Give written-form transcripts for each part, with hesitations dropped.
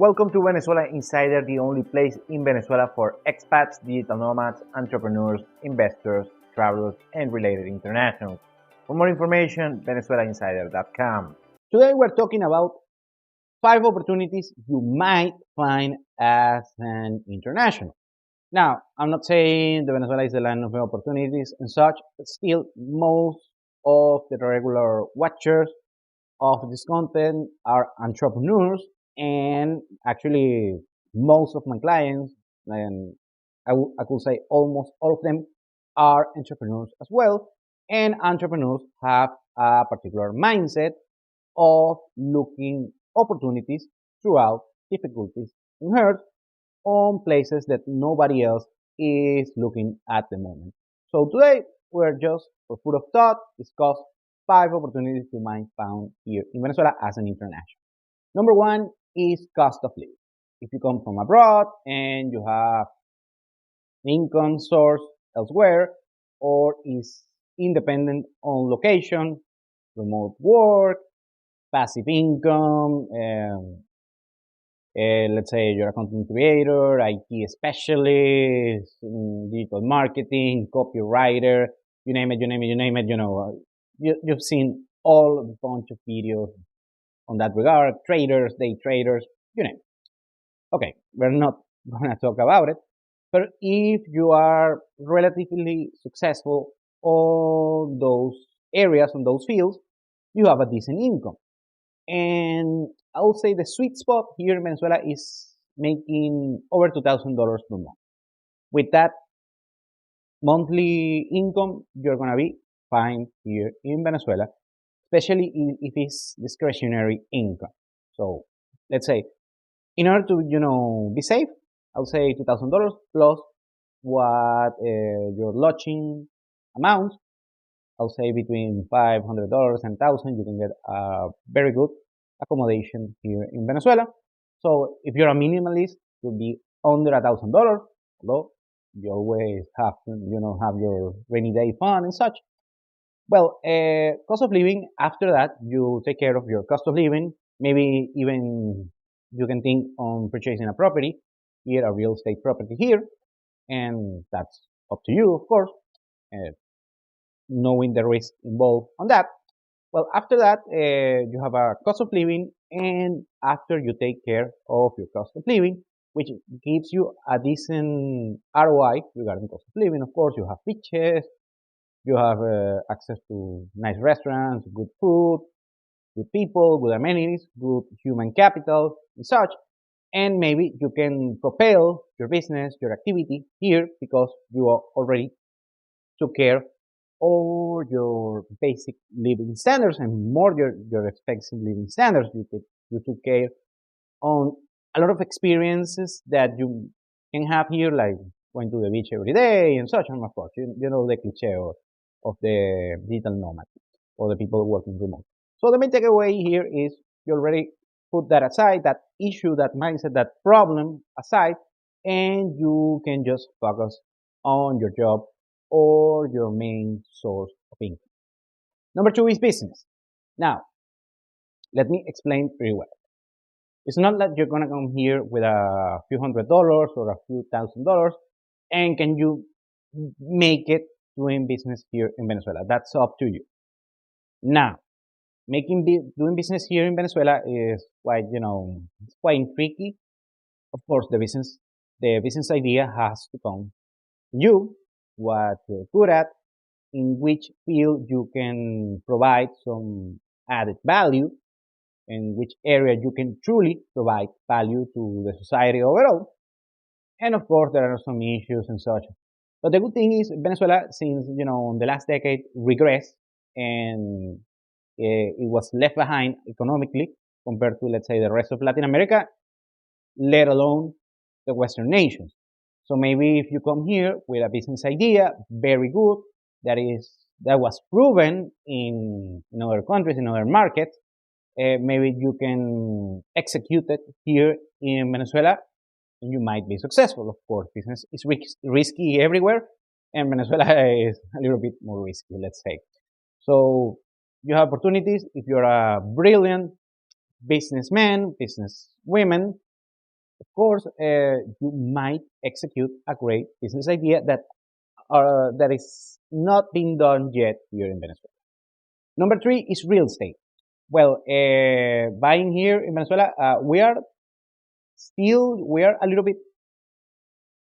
Welcome to Venezuela Insider, the only place in Venezuela for expats, digital nomads, entrepreneurs, investors, travelers, and related internationals. For more information, venezuelainsider.com. Today we're talking about 5 opportunities you might find as an international. Now, I'm not saying that Venezuela is the land of opportunities and such, but still most of the regular watchers of this content are entrepreneurs, and actually most of my clients, and I could say almost all of them, are entrepreneurs as well. And entrepreneurs have a particular mindset of looking opportunities throughout difficulties and hurt on places that nobody else is looking at the moment. So today we're just for food of thought discuss 5 opportunities you might find here in Venezuela as an international. Number one is cost of living. If you come from abroad and you have income source elsewhere or is independent on location, remote work, passive income, let's say you're a content creator, IT specialist, digital marketing, copywriter, you name it, you've seen all a bunch of videos on that regard, traders, day traders, you name it. Okay, we're not gonna talk about it, but if you are relatively successful on those areas, on those fields, you have a decent income. And I would say the sweet spot here in Venezuela is making over $2,000 per month. With that monthly income, you're gonna be fine here in Venezuela, especially if it's discretionary income. So let's say, in order to be safe, I would say $2,000 plus what your lodging amount. I'll say between $500 and 1,000, you can get a very good accommodation here in Venezuela. So if you're a minimalist, you'll be under $1,000, although you always have to, have your rainy day fund and such. Well, cost of living, after that, you take care of your cost of living. Maybe even you can think on purchasing a property, here a real estate property here, and that's up to you, of course, knowing the risk involved on that. Well, after that, you have a cost of living, and after you take care of your cost of living, which gives you a decent ROI regarding cost of living, of course, you have beaches, you have access to nice restaurants, good food, good people, good amenities, good human capital, and such. And maybe you can propel your business, your activity here because you already took care or your basic living standards and more your expensive living standards. You took care on a lot of experiences that you can have here, like going to the beach every day and such. And of course, you know the cliche of the digital nomad or the people working remote. So the main takeaway here is you already put that aside, that issue, that mindset, that problem aside, and you can just focus on your job or your main source of income. Number two is business. Now, let me explain pretty well. It's not that you're gonna come here with a few $100s or a few $1,000s and can you make it doing business here in Venezuela. That's up to you. Now, doing business here in Venezuela is quite, it's quite tricky. Of course, the business idea has to come from you, what you're good at, in which field you can provide some added value, in which area you can truly provide value to the society overall. And of course, there are some issues and such. But the good thing is Venezuela, since, in the last decade regressed and it was left behind economically compared to, let's say, the rest of Latin America, let alone the Western nations. So maybe if you come here with a business idea, very good, that was proven in other countries, in other markets, maybe you can execute it here in Venezuela and you might be successful. Of course, business is risky everywhere, and Venezuela is a little bit more risky, let's say. So you have opportunities if you're a brilliant businessman, businesswoman, Of course, you might execute a great business idea that is not being done yet here in Venezuela. Number three is real estate. Well, buying here in Venezuela, we are a little bit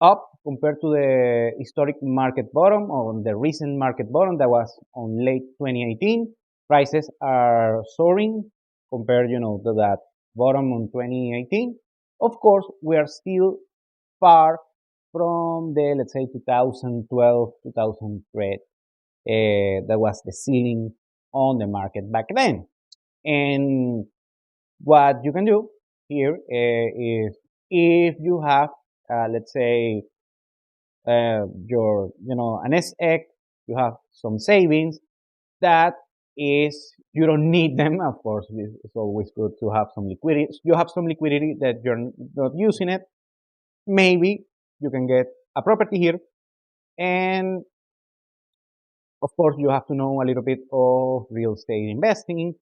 up compared to the historic market bottom or the recent market bottom that was on late 2018. Prices are soaring compared, to that bottom on 2018. Of course, we are still far from the, let's say, 2012, 2003, that was the ceiling on the market back then. And what you can do here is if you have, let's say, an SX, you have some savings. That is, you don't need them. Of course, it's always good to have some liquidity. You have some liquidity that you're not using it. Maybe you can get a property here, and of course, you have to know a little bit of real estate investing,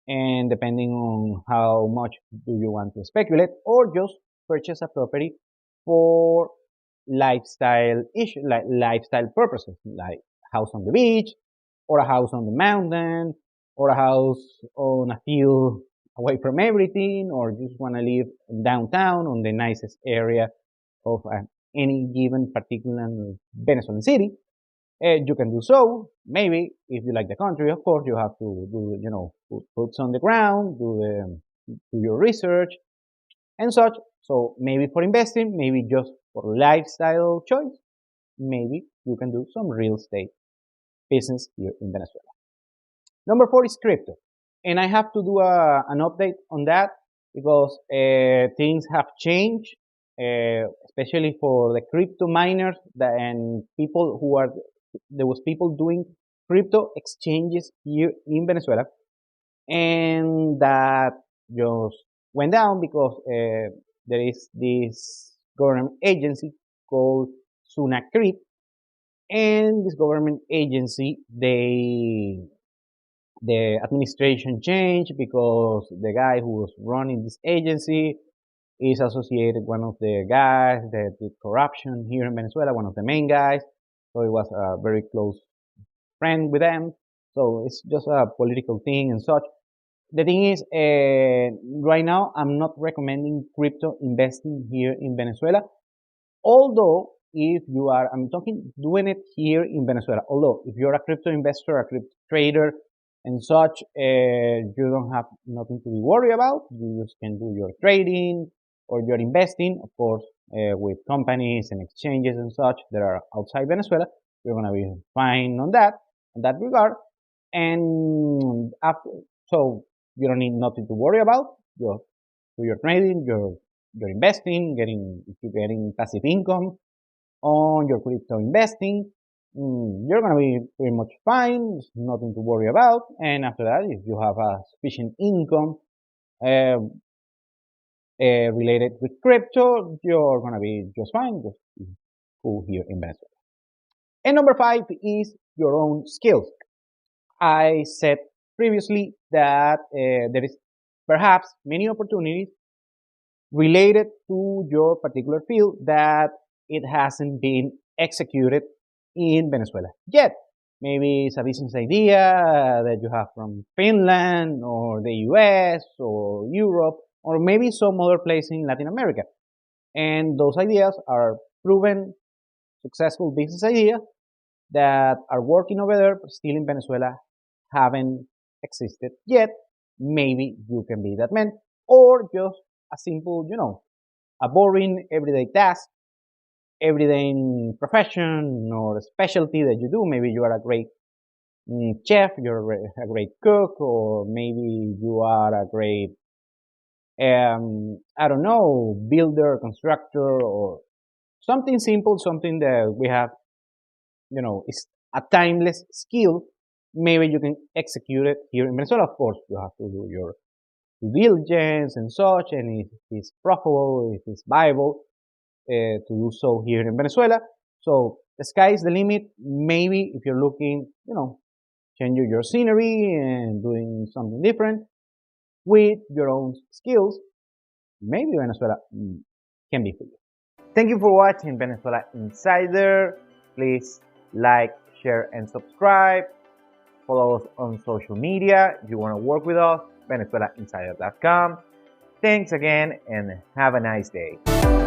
and depending on how much do you want to speculate, or just purchase a property for like lifestyle purposes, like house on the beach, or a house on the mountain, or a house on a field away from everything, or just want to live downtown on the nicest area of any given particular Venezuelan city. You can do so. Maybe if you like the country, of course, you have to do, put boots on the ground, do your research and such. So maybe for investing, maybe just for lifestyle choice, maybe you can do some real estate business here in Venezuela. Number four is crypto. And I have to do an update on that because things have changed, especially for the crypto miners and people there was people doing crypto exchanges here in Venezuela. And that just went down because there is this government agency called Sunacrypt, and this government agency, the administration changed because the guy who was running this agency is associated one of the guys that did corruption here in Venezuela, one of the main guys. So it was a very close friend with them. So it's just a political thing and such. The thing is, right now I'm not recommending crypto investing here in Venezuela. Although, if you are, I'm talking doing it here in Venezuela. Although, if you're a crypto investor, a crypto trader, and such, you don't have nothing to be worried about. You just can do your trading or your investing, of course, with companies and exchanges and such that are outside Venezuela. You're gonna be fine on that regard. And after, so you don't need nothing to worry about. You do your trading, your investing, if you're getting passive income on your crypto investing, you're gonna be pretty much fine. There's nothing to worry about. And after that, if you have a sufficient income uh, related with crypto, you're gonna be just fine. Just cool here in Venezuela. And number five is your own skills. I said previously that there is perhaps many opportunities related to your particular field that it hasn't been executed in Venezuela yet. Maybe it's a business idea that you have from Finland or the US or Europe or maybe some other place in Latin America. And those ideas are proven successful business ideas that are working over there, but still in Venezuela haven't existed yet. Maybe you can be that man, or just a simple, a boring everyday task, everyday profession or specialty that you do. Maybe you are a great chef, you're a great cook, or maybe you are a great, I don't know, builder, constructor, or something simple, something that we have, is a timeless skill. Maybe you can execute it here in Venezuela. Of course, you have to do your due diligence and such, and if it's profitable, if it's viable, to do so here in Venezuela. So the sky is the limit. Maybe if you're looking, changing your scenery and doing something different with your own skills, maybe Venezuela can be for you. Thank you for watching Venezuela Insider. Please like, share, and subscribe. Follow us on social media. If you want to work with us, VenezuelaInsider.com. Thanks again and have a nice day.